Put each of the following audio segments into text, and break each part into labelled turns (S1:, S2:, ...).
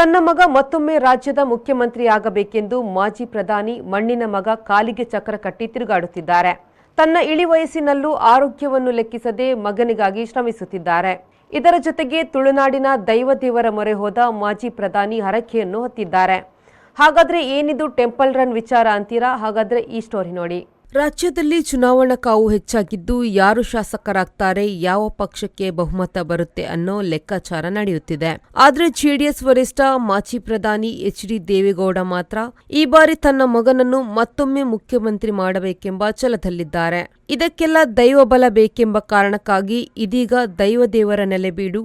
S1: ತನ್ನ ಮಗ ಮತ್ತೊಮ್ಮೆ ರಾಜ್ಯದ ಮುಖ್ಯಮಂತ್ರಿಯಾಗಬೇಕೆಂದು ಮಾಜಿ ಪ್ರಧಾನಿ ಮಣ್ಣಿನ ಮಗ ಕಾಲಿಗೆ ಚಕ್ರ ಕಟ್ಟಿ ತಿರುಗಾಡುತ್ತಿದ್ದಾರೆ. ತನ್ನ ಇಳಿವಯಸ್ಸಿನಲ್ಲೂ ಆರೋಗ್ಯವನ್ನು ಲೆಕ್ಕಿಸದೆ ಮಗನಿಗಾಗಿ ಶ್ರಮಿಸುತ್ತಿದ್ದಾರೆ. ಇದರ ಜೊತೆಗೆ ತುಳುನಾಡಿನ ದೈವದೇವರ ಮೊರೆ ಹೋದ ಮಾಜಿ ಪ್ರಧಾನಿ ಹರಕೆಯನ್ನು ಹೊತ್ತಿದ್ದಾರೆ. ಹಾಗಾದ್ರೆ ಏನಿದು ಟೆಂಪಲ್ ರನ್ ವಿಚಾರ ಅಂತೀರಾ? ಹಾಗಾದ್ರೆ ಈ ಸ್ಟೋರಿ ನೋಡಿ. ರಾಜ್ಯದಲ್ಲಿ ಚುನಾವಣಾ ಕಾವು ಹೆಚ್ಚಾಗಿದ್ದು, ಯಾರು ಶಾಸಕರಾಗ್ತಾರೆ, ಯಾವ ಪಕ್ಷಕ್ಕೆ ಬಹುಮತ ಬರುತ್ತೆ ಅನ್ನೋ ಲೆಕ್ಕಾಚಾರ ನಡೆಯುತ್ತಿದೆ. ಆದ್ರೆ ಜೆಡಿಎಸ್ ವರಿಷ್ಠ ಮಾಜಿ ಪ್ರಧಾನಿ ಎಚ್.ಡಿ. ದೇವೇಗೌಡ ಮಾತ್ರ ಈ ಬಾರಿ ತನ್ನ ಮಗನನ್ನು ಮತ್ತೊಮ್ಮೆ ಮುಖ್ಯಮಂತ್ರಿ ಮಾಡಬೇಕೆಂಬ ಛಲದಲ್ಲಿದ್ದಾರೆ. ಇದಕ್ಕೆಲ್ಲ ದೈವಬಲ ಬೇಕೆಂಬ ಕಾರಣಕ್ಕಾಗಿ ಇದೀಗ ದೈವದೇವರ ನೆಲೆಬೀಡು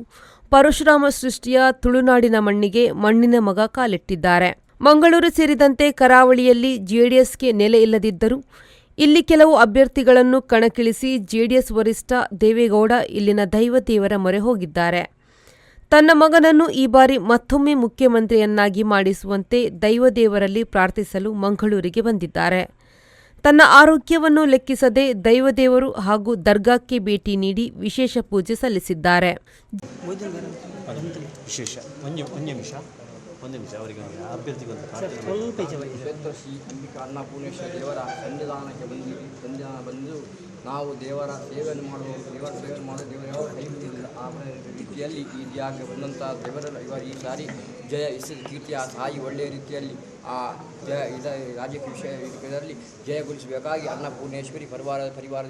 S1: ಪರಶುರಾಮ ಸೃಷ್ಟಿಯ ತುಳುನಾಡಿನ ಮಣ್ಣಿಗೆ ಮಣ್ಣಿನ ಮಗ ಕಾಲಿಟ್ಟಿದ್ದಾರೆ. ಮಂಗಳೂರು ಸೇರಿದಂತೆ ಕರಾವಳಿಯಲ್ಲಿ ಜೆಡಿಎಸ್ಗೆ ನೆಲೆ ಇಲ್ಲದಿದ್ದರೂ ಇಲ್ಲಿ ಕೆಲವು ಅಭ್ಯರ್ಥಿಗಳನ್ನು ಕಣಕ್ಕಿಳಿಸಿ ಜೆಡಿಎಸ್ ವರಿಷ್ಠ ದೇವೇಗೌಡ ಇಲ್ಲಿನ ದೈವದೇವರ ಮೊರೆ ಹೋಗಿದ್ದಾರೆ. ತನ್ನ ಮಗನನ್ನು ಈ ಬಾರಿ ಮತ್ತೊಮ್ಮೆ ಮುಖ್ಯಮಂತ್ರಿಯನ್ನಾಗಿ ಮಾಡಿಸುವಂತೆ ದೈವದೇವರಲ್ಲಿ ಪ್ರಾರ್ಥಿಸಲು ಮಂಗಳೂರಿಗೆ ಬಂದಿದ್ದಾರೆ. ತನ್ನ ಆರೋಗ್ಯವನ್ನು ಲೆಕ್ಕಿಸದೆ ದೈವದೇವರು ಹಾಗೂ ದರ್ಗಾಕ್ಕೆ ಭೇಟಿ ನೀಡಿ ವಿಶೇಷ ಪೂಜೆ ಸಲ್ಲಿಸಿದ್ದಾರೆ.
S2: ಅನ್ನಪೂರ್ಣೇಶ್ವರ ದೇವರ ಸನ್ನಿಧಾನ ಬಂದು ನಾವು ದೇವರ ಸೇವೆಯನ್ನು ಮಾಡುವ ದೇವರ ಕೈ ಬಿಟ್ಟಿಲ್ಲ. ಆ ರೀತಿಯಲ್ಲಿ ಈ ಜಾಗ ಬಂದಂಥ ದೇವರ ಈ ಸಾರಿ ಜಯ ಕೀರ್ತಿಯ ತಾಯಿ ಒಳ್ಳೆಯ ರೀತಿಯಲ್ಲಿ ಆ ರಾಜಕೀಯ ವಿಷಯದಲ್ಲಿ ಜಯಗೊಳಿಸಬೇಕಾಗಿ ಅನ್ನಪೂರ್ಣೇಶ್ವರಿ ಪರಿವಾರ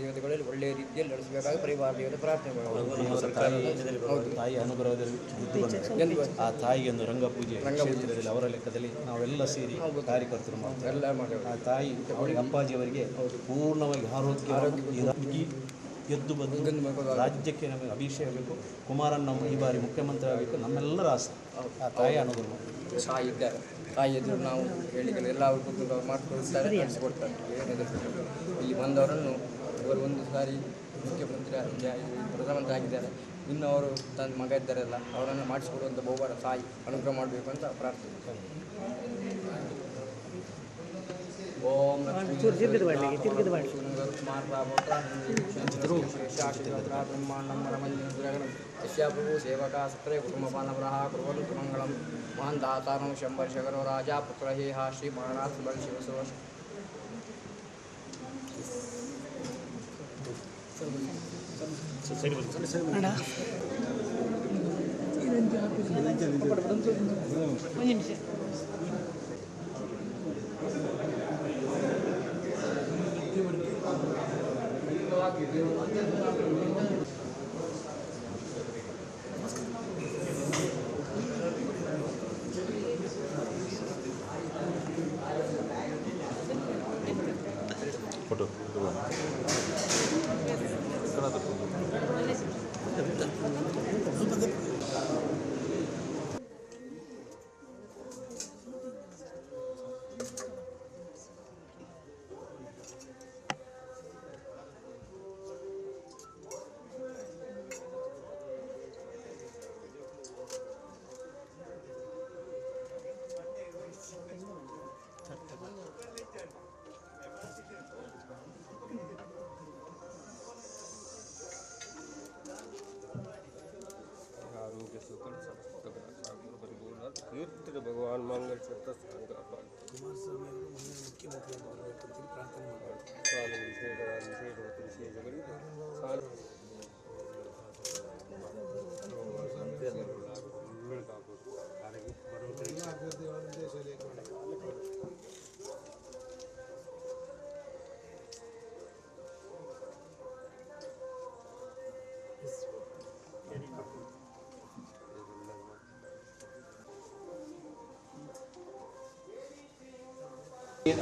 S2: ದೇವತೆಗಳಲ್ಲಿ ಒಳ್ಳೆಯ ರೀತಿಯಲ್ಲಿ ನಡೆಸಬೇಕಾಗಿ ಪರಿವಾರ ದೇವತೆ ಪ್ರಾರ್ಥನೆ ಮಾಡಬಹುದು.
S3: ತಾಯಿ ಅನುಗ್ರಹದಲ್ಲಿ ಆ ತಾಯಿಗೆ ಒಂದು ರಂಗಪೂಜೆ ಅವರ ಲೆಕ್ಕದಲ್ಲಿ ನಾವೆಲ್ಲ ಸೇರಿ ಕಾರ್ಯಕರ್ತರು ಮಾಡ್ತಾರೆ. ಆ ತಾಯಿ ಅವರಿಗೆ ಅಪ್ಪಾಜಿಯವರಿಗೆ ಪೂರ್ಣವಾಗಿ ಆರೋಗ್ಯ ಎದ್ದು ಬಂದು ರಾಜ್ಯಕ್ಕೆ ನಮಗೆ ಅಭಿಷೇಕ ಬೇಕು. ಕುಮಾರನ್ ನಮ್ಮ ಈ ಬಾರಿ ಮುಖ್ಯಮಂತ್ರಿ ಆಗಬೇಕು. ನಮ್ಮೆಲ್ಲರ ಆಸೆ ಆ ತಾಯಿ ಅನುಗ್ರಹ.
S2: ತಾಯಿ ಇದ್ದಾರೆ, ತಾಯಿ ಎದುರು ನಾವು ಹೇಳಿಗಳು ಎಲ್ಲ ಅವರು ಮಾಡಿಕೊಡ್ತಾರೆ, ನಡೆಸಿಕೊಡ್ತಾರೆ. ಇಲ್ಲಿ ಬಂದವರನ್ನು ಇವರು ಒಂದು ಸಾರಿ ಪ್ರಧಾನಮಂತ್ರಿ ಆಗಿದ್ದಾರೆ. ಇನ್ನು ಅವರು ತನ್ನ ಮಗ ಇದ್ದಾರಲ್ಲ ಅವರನ್ನು ಮಾಡಿಸಿಕೊಡುವಂಥ ಬಹುಬಾರ ತಾಯಿ ಅನುಗ್ರಹ ಮಾಡಬೇಕು ಅಂತ ಪ್ರಾರ್ಥನೆ. ಓಂ ಯಶ್ಯಾಪ್ರಭು ಸೇವಕ ಸಕ್ರೆ ಕುಟುಂಬಪಾನವರಃ ಕುರ್ವಂತು ಮಂಗಳಂ ಮಹಾನ್ ದಾತಾರಂ ಶಂಭರ್ಷಕರೋ ರಾಜ ಪುತ್ರ ಹೇಹ ಶ್ರೀ ಮಹಾರಾಜ ಬಲ್ ಶಿವಸೋ भगवान मंगल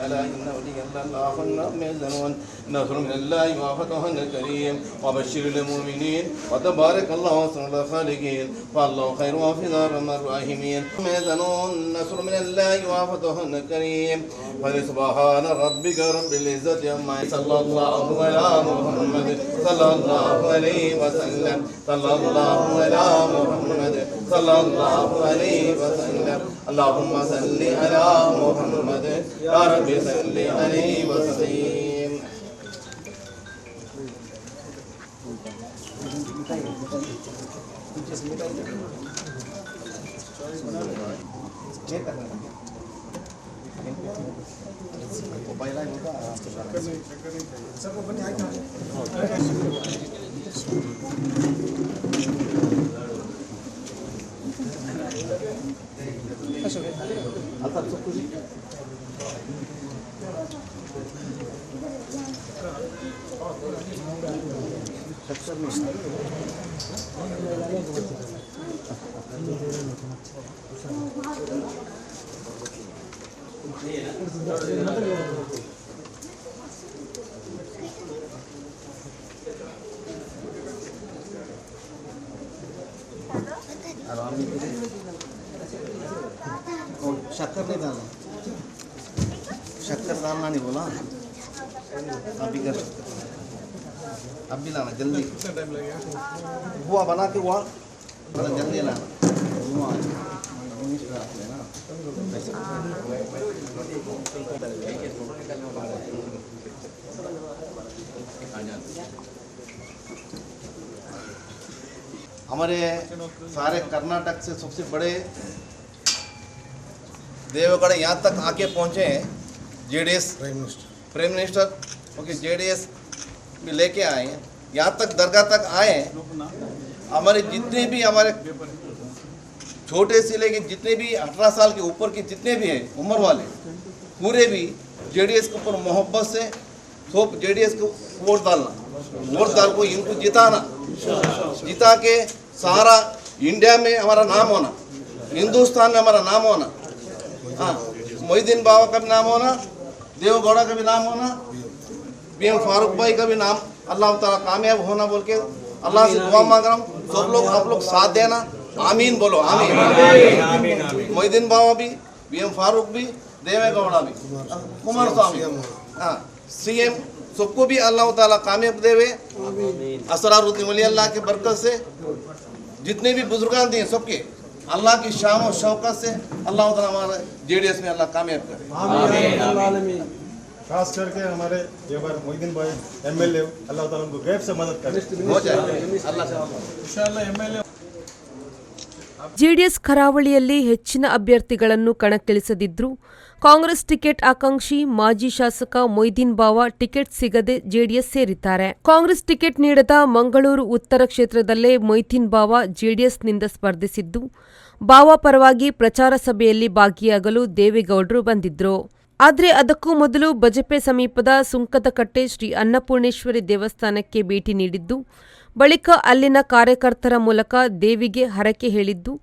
S2: ألا إن ولي الله والنعم يحزنون نصر من الله وفتح كريم وبشر المؤمنين وتبارك الله أحسن الخالقين والله خير وافظ أرحم الراحمين يحزنون نصر من الله وفتح كريم فسبحان ربك رب العزة عما صلى الله على محمد صلى الله عليه وسلم صلى الله على محمد صلى الله عليه وسلم اللهم صل على محمد يا رب صل عليه وسلم. शक्कर नहीं डालना, शक्कर डालना नहीं बोला, अभी कर, अब भी लाना जल्दी, हुआ बना के हुआ, बड़ा जल्दी लाना, हुआ, लेना, हमारे सारे कर्नाटक से सबसे बड़े देवगढ़ यहाँ तक आके पहुँचे हैं JDS prime minister okay JDS भी लेके आए हैं, यहाँ तक दरगाह तक आए हैं। हमारे जितने भी हमारे छोटे से लेके जितने भी 18 साल के ऊपर के जितने भी हैं उम्र वाले पूरे भी जेडीएस के ऊपर मोहब्बत से सब जेडीएस को वोट डालना, वोट डाल को इनको जिताना, जिता के सारा इंडिया में हमारा नाम होना, हिंदुस्तान में हमारा नाम होना, हाँ मोहिद्दीन बाबा का भी नाम होना, देवगौड़ा का भी नाम होना, बीएम फारूक भाई का भी नाम अल्लाह ताला कामयाब होना बोल के अल्लाह से दुआ मांग रहा हूँ। सब लोग आप लोग साथ देना, आमीन बोलो, आमीन। मोहिद्दीन बाबा भी, बीएम फारूक भी, देवेगौड़ा भी, कुमार स्वामी, हाँ सीएम सबको भी अल्लाह ताला कामयाब देवे, असरारुद्दीन वली अल्लाह के बरकत से जितने भी बुजुर्गान दिए सबके अल्लाह की शान और शौकत से अल्लाह ताला हमारे जेडीएस में अल्लाह कामयाब करे।
S4: खास करके हमारे ये बार मोहिद्दीन भाई एमएलए अल्लाह ताला उनको गैब से मदद करे,
S2: हो जाए अल्लाह से
S4: इंशाअल्लाह एमएलए।
S1: ಜೆಡಿಎಸ್ ಕರಾವಳಿಯಲ್ಲಿ ಹೆಚ್ಚಿನ ಅಭ್ಯರ್ಥಿಗಳನ್ನು ಕಣಕ್ಕಿಳಿಸದಿದ್ದರೂ ಕಾಂಗ್ರೆಸ್ ಟಿಕೆಟ್ ಆಕಾಂಕ್ಷಿ ಮಾಜಿ ಶಾಸಕ ಮೊಯ್ದೀನ್ ಬಾವ ಟಿಕೆಟ್ ಸಿಗದೆ ಜೆಡಿಎಸ್ ಸೇರಿದ್ದಾರೆ. ಕಾಂಗ್ರೆಸ್ ಟಿಕೆಟ್ ನೀಡದ ಮಂಗಳೂರು ಉತ್ತರ ಕ್ಷೇತ್ರದಲ್ಲೇ ಮೊಯ್ದೀನ್ ಬಾವ ಜೆಡಿಎಸ್ನಿಂದ ಸ್ಪರ್ಧಿಸಿದ್ದು, ಬಾವ ಪರವಾಗಿ ಪ್ರಚಾರ ಸಭೆಯಲ್ಲಿ ಭಾಗಿಯಾಗಲು ದೇವೇಗೌಡರು ಬಂದಿದ್ರು. ಆದರೆ ಅದಕ್ಕೂ ಮೊದಲು ಬಜಪೆ ಸಮೀಪದ ಸುಂಕದಕಟ್ಟೆ ಶ್ರೀ ಅನ್ನಪೂರ್ಣೇಶ್ವರಿ ದೇವಸ್ಥಾನಕ್ಕೆ ಭೇಟಿ ನೀಡಿದ್ದು, ಬಳಿಕ ಅಲ್ಲಿನ ಕಾರ್ಯಕರ್ತರ ಮೂಲಕ ದೇವಿಗೆ ಹರಕೆ ಹೇಳಿದ್ದು,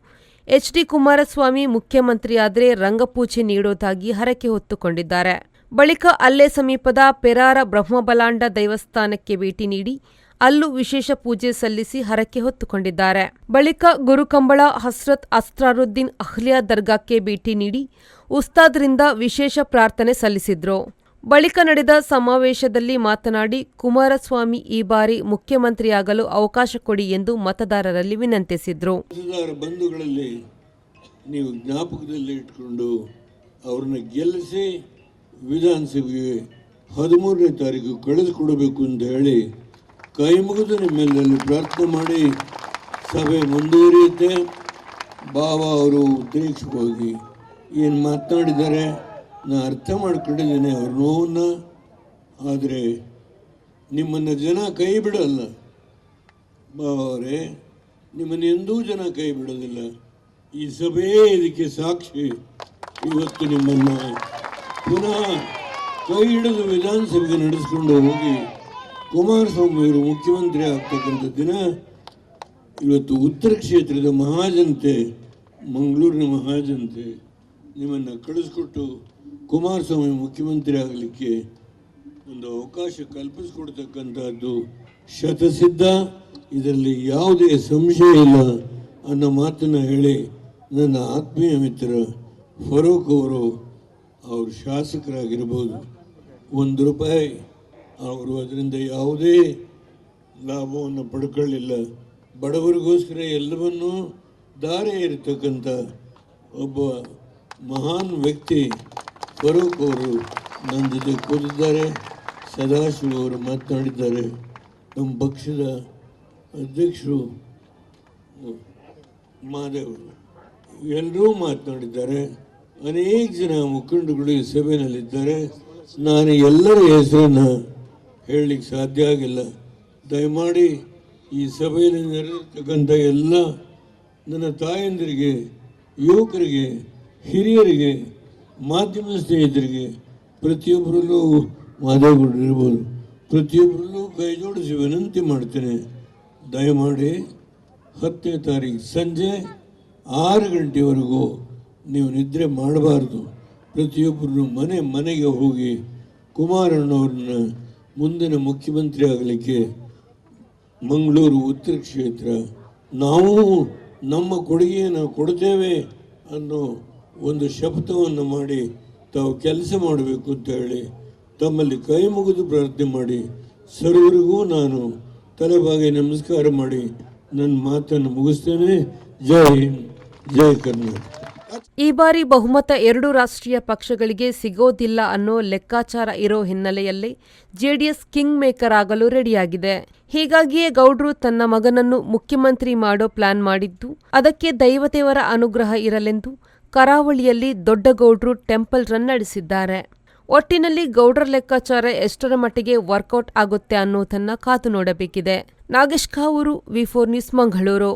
S1: ಎಚ್.ಡಿ. ಕುಮಾರಸ್ವಾಮಿ ಮುಖ್ಯಮಂತ್ರಿಯಾದರೆ ರಂಗಪೂಜೆ ನೀಡೋದಾಗಿ ಹರಕೆ ಹೊತ್ತುಕೊಂಡಿದ್ದಾರೆ. ಬಳಿಕ ಅಲ್ಲೇ ಸಮೀಪದ ಪೆರಾರ ಬ್ರಹ್ಮಬಲಾಂಡ ದೇವಸ್ಥಾನಕ್ಕೆ ಭೇಟಿ ನೀಡಿ ಅಲ್ಲೂ ವಿಶೇಷ ಪೂಜೆ ಸಲ್ಲಿಸಿ ಹರಕೆ ಹೊತ್ತುಕೊಂಡಿದ್ದಾರೆ. ಬಳಿಕ ಗುರುಕಂಬಳ ಹಸ್ರತ್ ಅಸ್ರಾರುದ್ದೀನ್ ಅಹ್ಲಿಯಾ ದರ್ಗಾಕ್ಕೆ ಭೇಟಿ ನೀಡಿ ಉಸ್ತಾದ್ರಿಂದ ವಿಶೇಷ ಪ್ರಾರ್ಥನೆ ಸಲ್ಲಿಸಿದ್ರು. ಬಳಿಕ ನಡೆದ ಸಮಾವೇಶದಲ್ಲಿ ಮಾತನಾಡಿ, ಕುಮಾರಸ್ವಾಮಿ ಈ ಬಾರಿ ಮುಖ್ಯಮಂತ್ರಿಯಾಗಲು ಅವಕಾಶ ಕೊಡಿ ಎಂದು ಮತದಾರರಲ್ಲಿ ವಿನಂತಿಸಿದ್ರು.
S5: ಬಂಧುಗಳಲ್ಲಿ ನೀವು ಜ್ಞಾಪಕದಲ್ಲಿ ಇಟ್ಕೊಂಡು ಅವ್ರನ್ನ ಗೆಲ್ಲಿಸಿ ವಿಧಾನಸಭೆಗೆ 13ನೇ ತಾರೀಕು ಕಳೆದುಕೊಡಬೇಕು ಅಂತ ಹೇಳಿ ಕೈ ಮುಗಿದು ನಿಮ್ಮೆಲ್ಲರಲ್ಲಿ ಪ್ರಾರ್ಥನೆ ಮಾಡಿ ಸಭೆ ಮುಂದುವರಿಯುತ್ತೆ. ಬಾಬಾ ಅವರು ಉದ್ದೇಶವಾಗಿ ಏನು ಮಾತನಾಡಿದ್ದಾರೆ ನಾನು ಅರ್ಥ ಮಾಡ್ಕೊಂಡಿದ್ದೇನೆ ಅವ್ರ ನೋವನ್ನು. ಆದರೆ ನಿಮ್ಮನ್ನು ಜನ ಕೈ ಬಿಡಲ್ಲ ಬಾಬಾ ಅವರೇ, ನಿಮ್ಮನ್ನು ಎಂದೂ ಜನ ಕೈ ಬಿಡೋದಿಲ್ಲ. ಈ ಸಭೆಯೇ ಇದಕ್ಕೆ ಸಾಕ್ಷಿ. ಇವತ್ತು ನಿಮ್ಮನ್ನು ಪುನಃ ಕೈ ಹಿಡಿದು ವಿಧಾನಸಭೆಗೆ ನಡೆಸ್ಕೊಂಡು ಹೋಗಿ ಕುಮಾರಸ್ವಾಮಿಯವರು ಮುಖ್ಯಮಂತ್ರಿ ಆಗ್ತಕ್ಕಂಥ ದಿನ ಇವತ್ತು ಉತ್ತರ ಕ್ಷೇತ್ರದ ಮಹಾಜನತೆ, ಮಂಗಳೂರಿನ ಮಹಾಜನತೆ ನಿಮ್ಮನ್ನು ಕಳಿಸ್ಕೊಟ್ಟು ಕುಮಾರಸ್ವಾಮಿ ಮುಖ್ಯಮಂತ್ರಿ ಆಗಲಿಕ್ಕೆ ಒಂದು ಅವಕಾಶ ಕಲ್ಪಿಸಿಕೊಡ್ತಕ್ಕಂಥದ್ದು ಶತಸಿದ್ಧ, ಇದರಲ್ಲಿ ಯಾವುದೇ ಸಂಶಯ ಇಲ್ಲ ಅನ್ನೋ ಮಾತನ್ನು ಹೇಳಿ ನನ್ನ ಆತ್ಮೀಯ ಮಿತ್ರ ಫರೂಕ್ ಅವರು ಶಾಸಕರಾಗಿರ್ಬೋದು, ₹1 ಅವರು ಅದರಿಂದ ಯಾವುದೇ ಲಾಭವನ್ನು ಪಡ್ಕೊಳ್ಳಿಲ್ಲ. ಬಡವರಿಗೋಸ್ಕರ ಎಲ್ಲವನ್ನೂ ದಾರಿ ಇರತಕ್ಕಂಥ ಒಬ್ಬ ಮಹಾನ್ ವ್ಯಕ್ತಿ ಫರೂಕ್ ಅವರು ನನ್ನ ಜೊತೆ ಕೂತಿದ್ದಾರೆ. ಸದಾಶಿವ ಅವರು ಮಾತನಾಡಿದ್ದಾರೆ. ನಮ್ಮ ಪಕ್ಷದ ಅಧ್ಯಕ್ಷರು ಮಾದೇವರು ಎಲ್ಲರೂ ಮಾತನಾಡಿದ್ದಾರೆ. ಅನೇಕ ಜನ ಮುಖಂಡಗಳು ಈ ಸಭೆಯಲ್ಲಿದ್ದಾರೆ. ನಾನು ಎಲ್ಲರ ಹೆಸರನ್ನು ಹೇಳಲಿಕ್ಕೆ ಸಾಧ್ಯ ಆಗಿಲ್ಲ. ದಯಮಾಡಿ ಈ ಸಭೆಯಲ್ಲಿ ನೆರೆದಿರ್ತಕ್ಕಂಥ ಎಲ್ಲ ನನ್ನ ತಾಯಂದಿರಿಗೆ, ಯುವಕರಿಗೆ, ಹಿರಿಯರಿಗೆ, ಮಾಧ್ಯಮ ಸ್ನೇಹಿತರಿಗೆ, ಪ್ರತಿಯೊಬ್ಬರಲ್ಲೂ ಮಾದೇಗೌಡರಿರ್ಬೋದು, ಪ್ರತಿಯೊಬ್ಬರಲ್ಲೂ ಕೈ ಜೋಡಿಸಿ ವಿನಂತಿ ಮಾಡ್ತೇನೆ. ದಯಮಾಡಿ 10ನೇ ತಾರೀಕು ಸಂಜೆ 6 ಗಂಟೆವರೆಗೂ ನೀವು ನಿದ್ರೆ ಮಾಡಬಾರ್ದು. ಪ್ರತಿಯೊಬ್ಬರು ಮನೆಗೆ ಹೋಗಿ ಕುಮಾರಣ್ಣವ್ರನ್ನ ಮುಂದಿನ ಮುಖ್ಯಮಂತ್ರಿ ಆಗಲಿಕ್ಕೆ ಮಂಗಳೂರು ಉತ್ತರ ಕ್ಷೇತ್ರ ನಾವು ನಮ್ಮ ಕೊಡುಗೆಯನ್ನು ಕೊಡ್ತೇವೆ ಅನ್ನೋ ಒಂದು ಶಪಥವನ್ನು ಮಾಡಿ ತಾವು ಕೆಲಸ ಮಾಡಬೇಕು ಅಂತ ಹೇಳಿ ತಮ್ಮಲ್ಲಿ ಕೈ ಮುಗಿದು ಪ್ರಾರ್ಥನೆ ಮಾಡಿ ಸರ್ವರಿಗೂ ನಾನು ತಲೆಬಾಗಿ ನಮಸ್ಕಾರ ಮಾಡಿ ನನ್ನ ಮಾತನ್ನು ಮುಗಿಸ್ತೇನೆ. ಜೈ ಹಿಂದ್, ಜೈ ಕರ್ನಾಟಕ.
S1: ಈ ಬಾರಿ ಬಹುಮತ 2 ರಾಷ್ಟ್ರೀಯ ಪಕ್ಷಗಳಿಗೆ ಸಿಗೋದಿಲ್ಲ ಅನ್ನೋ ಲೆಕ್ಕಾಚಾರ ಇರೋ ಹಿನ್ನೆಲೆಯಲ್ಲಿ ಜೆಡಿಎಸ್ ಕಿಂಗ್ ಮೇಕರ್ ಆಗಲು ರೆಡಿಯಾಗಿದೆ. ಹೀಗಾಗಿಯೇ ಗೌಡ್ರು ತನ್ನ ಮಗನನ್ನು ಮುಖ್ಯಮಂತ್ರಿ ಮಾಡೋ ಪ್ಲಾನ್ ಮಾಡಿದ್ದು, ಅದಕ್ಕೆ ದೈವದೇವರ ಅನುಗ್ರಹ ಇರಲೆಂದು ಕರಾವಳಿಯಲ್ಲಿ ದೊಡ್ಡಗೌಡ್ರು ಟೆಂಪಲ್ ರನ್ ನಡೆಸಿದ್ದಾರೆ. ಒಟ್ಟಿನಲ್ಲಿ ಗೌಡ್ರ ಲೆಕ್ಕಾಚಾರ ಎಷ್ಟರ ಮಟ್ಟಿಗೆ ವರ್ಕೌಟ್ ಆಗುತ್ತೆ ಅನ್ನೋದನ್ನ ಕಾದು ನೋಡಬೇಕಿದೆ. ನಾಗೇಶ್ ಕಾವೂರು, ವಿ4 ನ್ಯೂಸ್, ಮಂಗಳೂರು.